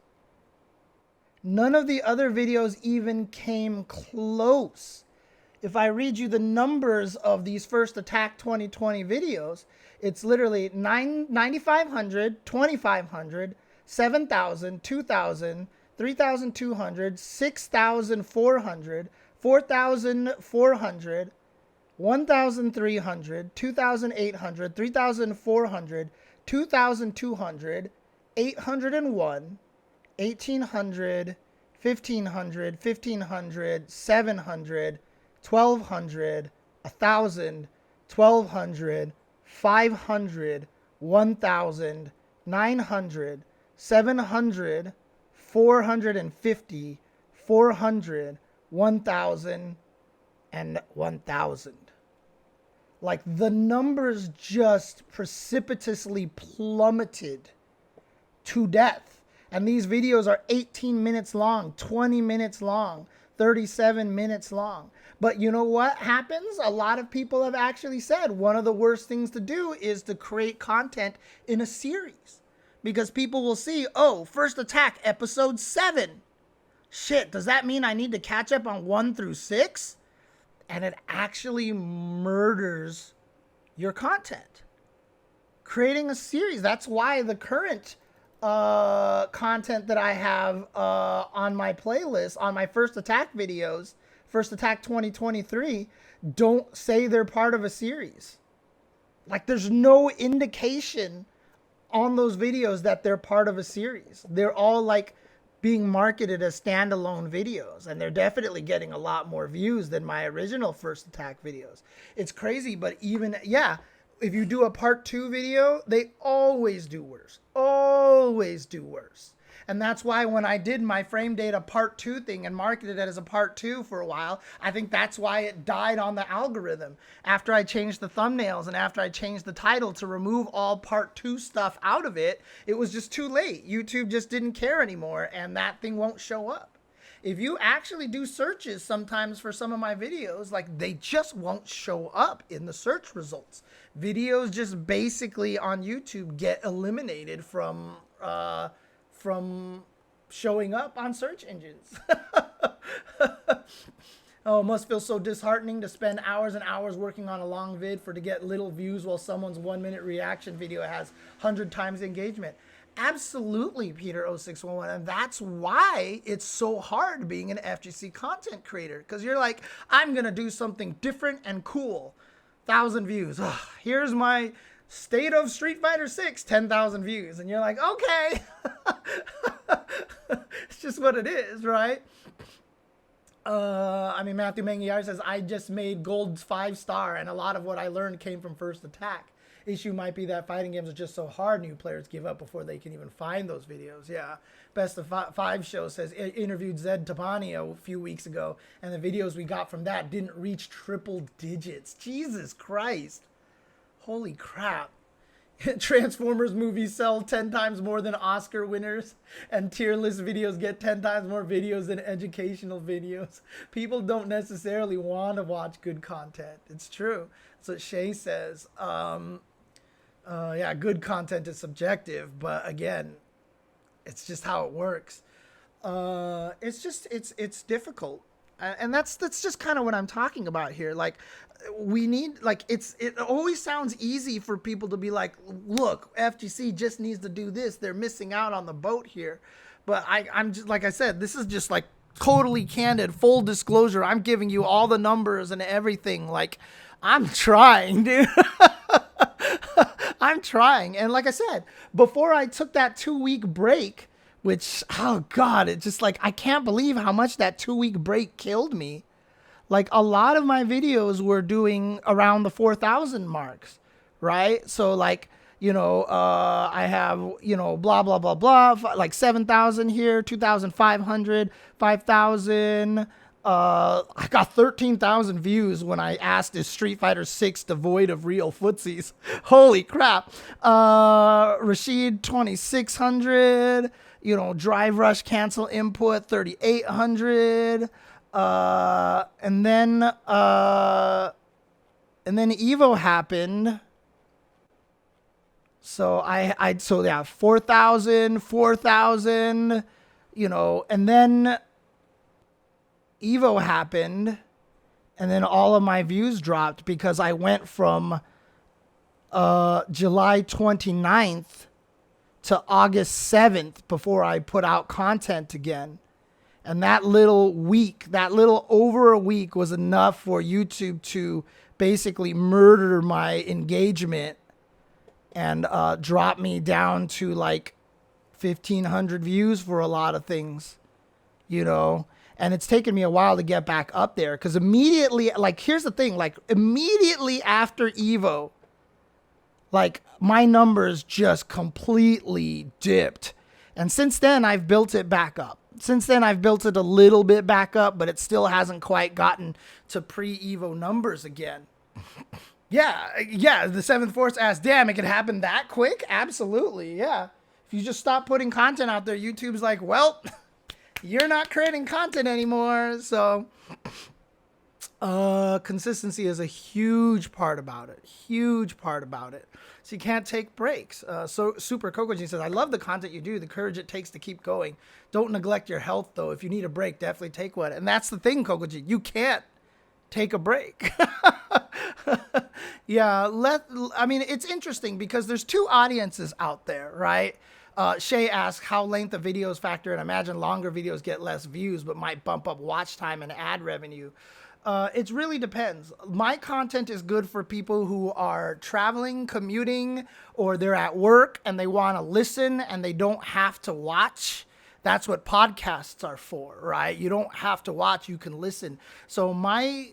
Speaker 1: None of the other videos even came close. If I read you the numbers of these First Attack 2020 videos, it's literally 9,500, 2,500, 7,000, 2,000, 3,200, 6,400, 4,400, 1,300, 2,800, 3,400, 2,200, 801, 1,800, 1,500, 1,500, 700, 1,200, 1,000, 1,200, 500, 1,000, 900, 700, 450, 400, 1,000, and 1,000. Like, the numbers just precipitously plummeted to death. And these videos are 18 minutes long, 20 minutes long, 37 minutes long. But you know what happens? A lot of people have actually said one of the worst things to do is to create content in a series. Because people will see, oh, First Attack episode 7. Shit, does that mean I need to catch up on 1 through 6? And it actually murders your content. Creating a series, that's why the current content that I have on my playlist, on my First Attack videos, First Attack 2023, don't say they're part of a series. Like, there's no indication on those videos that they're part of a series. They're all like being marketed as standalone videos, and they're definitely getting a lot more views than my original First Attack videos. It's crazy, but even, yeah, if you do a part 2 video, they always do worse. Always do worse. And that's why when I did my frame data part 2 thing and marketed it as a part 2 for a while, I think that's why it died on the algorithm. After I changed the thumbnails and after I changed the title to remove all part 2 stuff out of it, it was just too late. YouTube just didn't care anymore, and that thing won't show up. If you actually do searches sometimes for some of my videos, like, they just won't show up in the search results. Videos just basically on YouTube get eliminated from showing up on search engines. Oh, it must feel so disheartening to spend hours and hours working on a long vid to get little views while someone's 1-minute reaction video has 100 times engagement. Absolutely, Peter0611. And that's why it's so hard being an FGC content creator. Because you're like, I'm going to do something different and cool. 1,000 views. Ugh, here's my State of Street Fighter 6, 10,000 views. And you're like, okay. It's just what it is, right? I mean, Matthew Mangiar says, I just made gold 5-star, and a lot of what I learned came from First Attack. Issue might be that fighting games are just so hard, new players give up before they can even find those videos. Yeah. Best of 5 show says, interviewed Zed Tabani a few weeks ago, and the videos we got from that didn't reach triple digits. Jesus Christ. Holy crap. Transformers movies sell 10 times more than Oscar winners, and tier list videos get 10 times more videos than educational videos. People don't necessarily want to watch good content. It's true. That's what Shay says. Yeah, good content is subjective, but again, it's just how it works. It's difficult, and that's just kind of what I'm talking about here. Like, we need, like, it always sounds easy for people to be like, look, FGC just needs to do this, they're missing out on the boat here. But I'm just, like I said, this is just like totally candid, full disclosure. I'm giving you all the numbers and everything. Like, I'm trying, dude. I'm trying. And like I said, before I took that 2-week break, which, oh God, it just, like, I can't believe how much that 2-week break killed me. Like, a lot of my videos were doing around the 4,000 marks, right? So, like, I have, blah, blah, blah, blah, like 7,000 here, 2,500, 5,000. I got 13,000 views when I asked, is Street Fighter 6 devoid of real footsies? Holy crap. Rashid, 2,600. Drive Rush cancel input, 3,800. And then Evo happened. So so yeah, 4,000, and then Evo happened, and then all of my views dropped because I went from July 29th to August 7th before I put out content again. And that little over a week was enough for YouTube to basically murder my engagement and drop me down to like 1,500 views for a lot of things, And it's taken me a while to get back up there because immediately, like, here's the thing, like, immediately after Evo, like, my numbers just completely dipped. And since then, I've built it back up. Since then, I've built it a little bit back up, but it still hasn't quite gotten to pre-Evo numbers again. Yeah, the Seventh Force asked, damn, it could happen that quick? Absolutely, yeah. If you just stop putting content out there, YouTube's like, well, you're not creating content anymore. So consistency is a huge part about it. So you can't take breaks. So Super Kokojin says, I love the content you do, the courage it takes to keep going. Don't neglect your health, though. If you need a break, definitely take one. And that's the thing, Kokojin. You can't take a break. Yeah, it's interesting because there's two audiences out there, right? Shay asks, how length of videos factor in? Imagine longer videos get less views, but might bump up watch time and ad revenue. It really depends. My content is good for people who are traveling, commuting, or they're at work and they want to listen and they don't have to watch. That's what podcasts are for, right? You don't have to watch, you can listen. So my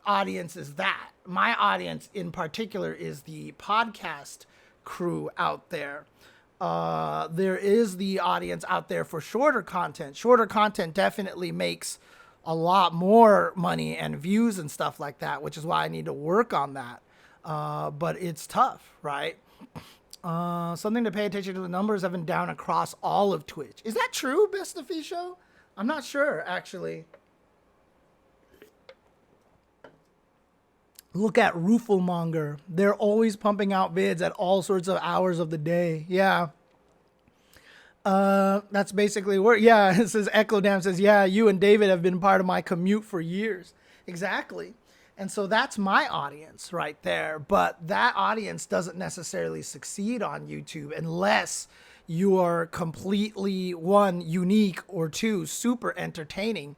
Speaker 1: audience is that. My audience in particular is the podcast crew out there. There is the audience out there for shorter content. Shorter content definitely makes a lot more money and views and stuff like that, which is why I need to work on that. But it's tough, right? Something to pay attention to, the numbers have been down across all of Twitch. Is that true, Best of Show? I'm not sure, actually. Look at Rooflemonger. They're always pumping out vids at all sorts of hours of the day. Yeah. That's basically where, yeah, it says Eclodam says, yeah, you and David have been part of my commute for years. Exactly. And so that's my audience right there. But that audience doesn't necessarily succeed on YouTube unless you are completely, one, unique, or two, super entertaining.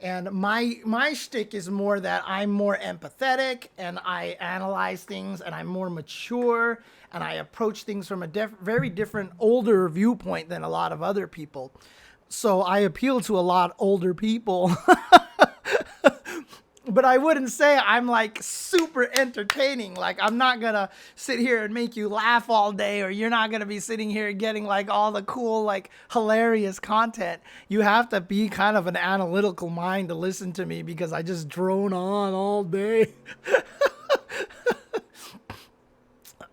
Speaker 1: And my shtick is more that I'm more empathetic and I analyze things and I'm more mature and I approach things from a very different, older viewpoint than a lot of other people. So I appeal to a lot older people. But I wouldn't say I'm like super entertaining. Like, I'm not gonna sit here and make you laugh all day, or you're not gonna be sitting here getting like all the cool, like hilarious content. You have to be kind of an analytical mind to listen to me because I just drone on all day.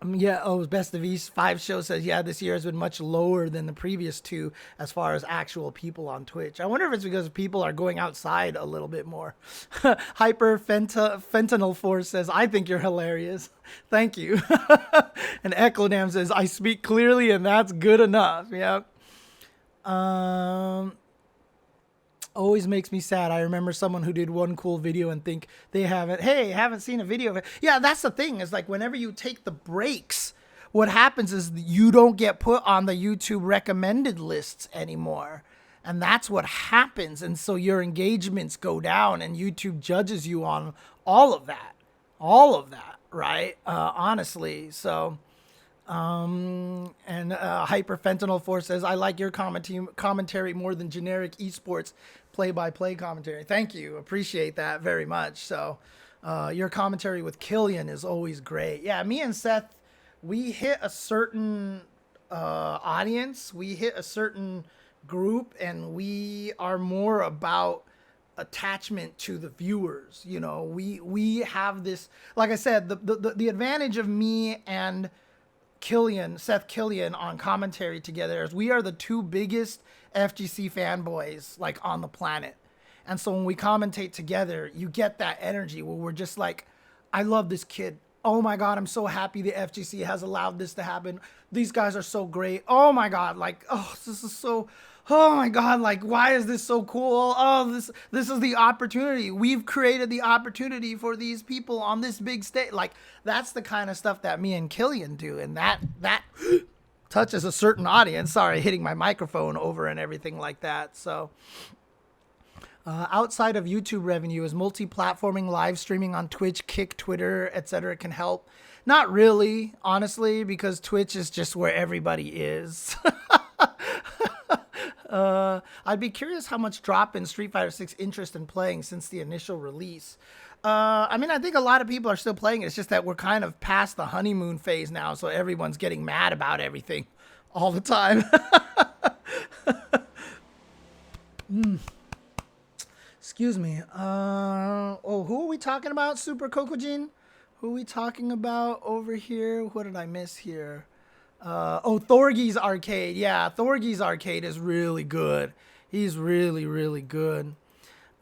Speaker 1: Yeah, oh, Best of East 5 show says, yeah, this year has been much lower than the previous two as far as actual people on Twitch. I wonder if it's because people are going outside a little bit more. Fentanyl Force says, I think you're hilarious. Thank you. And Eclodam says, I speak clearly and that's good enough. Yep. Always makes me sad. I remember someone who did one cool video and think they haven't seen a video of it. Yeah, that's the thing. Is like whenever you take the breaks, what happens is you don't get put on the YouTube recommended lists anymore. And that's what happens. And so your engagements go down and YouTube judges you on all of that. Right? Honestly. So, Hyperfentanyl Force says, I like your commentary more than generic esports play-by-play commentary. Thank you. Appreciate that very much. So your commentary with Killian is always great. Yeah, me and Seth, we hit a certain audience. We hit a certain group, and we are more about attachment to the viewers. You know, we have this, like I said, the advantage of me and Seth Killian on commentary together is we are the two biggest FGC fanboys like on the planet. And so when we commentate together, you get that energy where we're just like, I love this kid. Oh my God, I'm so happy the FGC has allowed this to happen. These guys are so great. Oh my God, like, oh, this is so, oh my God, like, why is this so cool? Oh, this is the opportunity. We've created the opportunity for these people on this big stage. Like, that's the kind of stuff that me and Killian do. And that touches a certain audience. Sorry, hitting my microphone over and everything like that. So outside of YouTube revenue, is multi-platforming, live streaming on Twitch, Kick, Twitter, etc. can help? Not really, honestly, because Twitch is just where everybody is. I'd be curious how much drop in Street Fighter 6 interest in playing since the initial release. I mean, I think a lot of people are still playing it. It's just that we're kind of past the honeymoon phase now, so everyone's getting mad about everything all the time. Excuse me. Who are we talking about? Super Kokojin? Who are we talking about over here? What did I miss here? Thorgy's Arcade. Yeah, Thorgy's Arcade is really good. He's really, really good.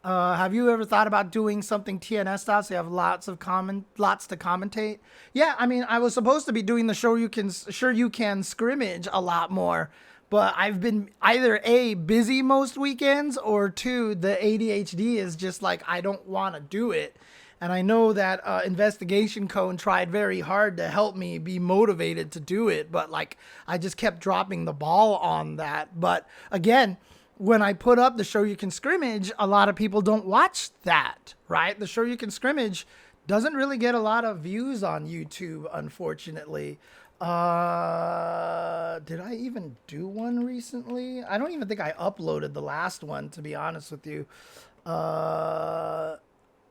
Speaker 1: Have you ever thought about doing something TNS style so you have lots to commentate? Yeah, I mean, I was supposed to be doing the Sure You Can scrimmage a lot more, but I've been either A, busy most weekends, or two, the ADHD is just like, I don't want to do it. And I know that Investigation Cone tried very hard to help me be motivated to do it, but like I just kept dropping the ball on that. But again, when I put up the Show You Can scrimmage, a lot of people don't watch that, right? The Show You Can scrimmage doesn't really get a lot of views on YouTube, unfortunately. Did I even do one recently? I don't even think I uploaded the last one, to be honest with you.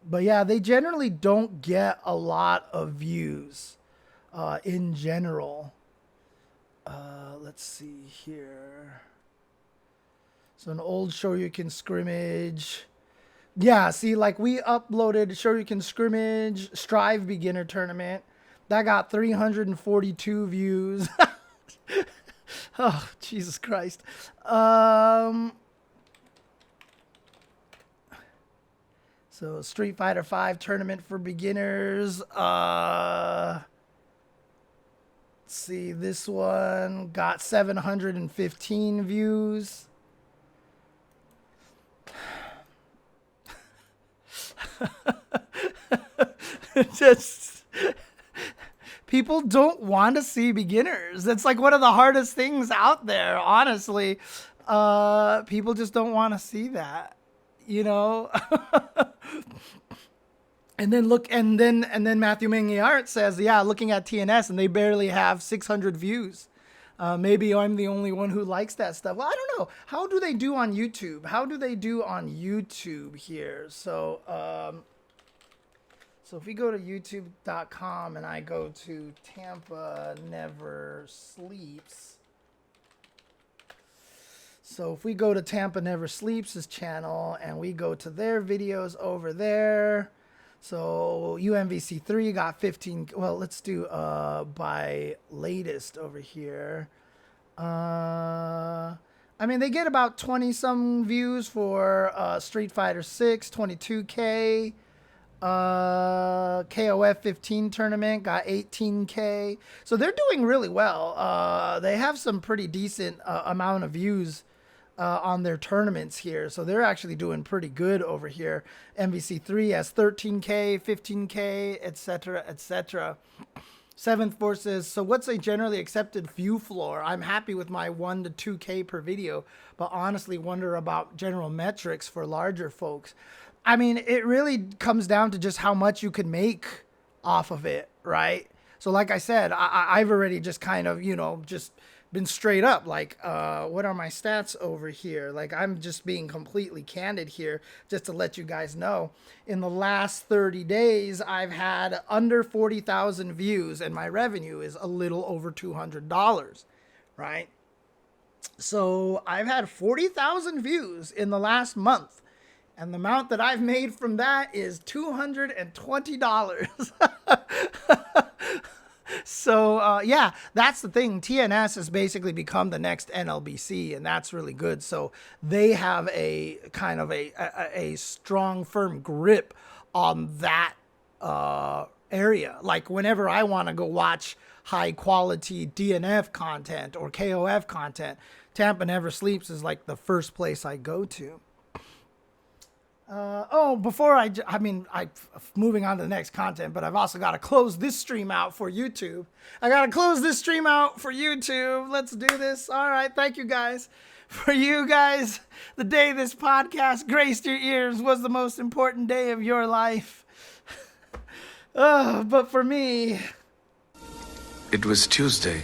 Speaker 1: But yeah, they generally don't get a lot of views in general. Let's see here. So an old Show You Can scrimmage. Yeah, see, like we uploaded Show You Can scrimmage, Strive beginner tournament. That got 342 views. Oh, Jesus Christ. So Street Fighter 5 tournament for beginners. Let's see, this one got 715 views. Just people don't want to see beginners. It's like one of the hardest things out there, honestly. People just don't want to see that, you know. And then Matthew Mengiart says, yeah, looking at TNS and they barely have 600 views. Maybe I'm the only one who likes that stuff. Well, I don't know. How do they do on YouTube? Here? So if we go to youtube.com and I go to Tampa Never Sleeps. So if we go to Tampa Never Sleeps' channel and we go to their videos over there, So UMVC3 got 15. Well, let's do by latest over here. I mean, they get about 20 some views for Street Fighter 6, 22K. KOF 15 tournament got 18K. So they're doing really well. They have some pretty decent amount of views on their tournaments here. So they're actually doing pretty good over here. MVC3 has 13K, 15K, etc., etc. Seventh Force says, so what's a generally accepted view floor? I'm happy with my 1 to 2K per video, but honestly wonder about general metrics for larger folks. I mean, it really comes down to just how much you can make off of it, right? So like I said, I've already just kind of, just been straight up. Like, what are my stats over here? Like, I'm just being completely candid here just to let you guys know. In the last 30 days, I've had under 40,000 views and my revenue is a little over $200, right? So I've had 40,000 views in the last month. And the amount that I've made from that is $220. So, yeah, that's the thing. TNS has basically become the next NLBC, and that's really good. So they have a kind of a strong, firm grip on that area. Like whenever I want to go watch high quality DNF content or KOF content, Tampa Never Sleeps is like the first place I go to. Before I'm moving on to the next content, but I've also got to close this stream out for YouTube. Let's do this. All right. Thank you guys. For you guys, the day this podcast graced your ears was the most important day of your life. But for me,
Speaker 2: it was Tuesday.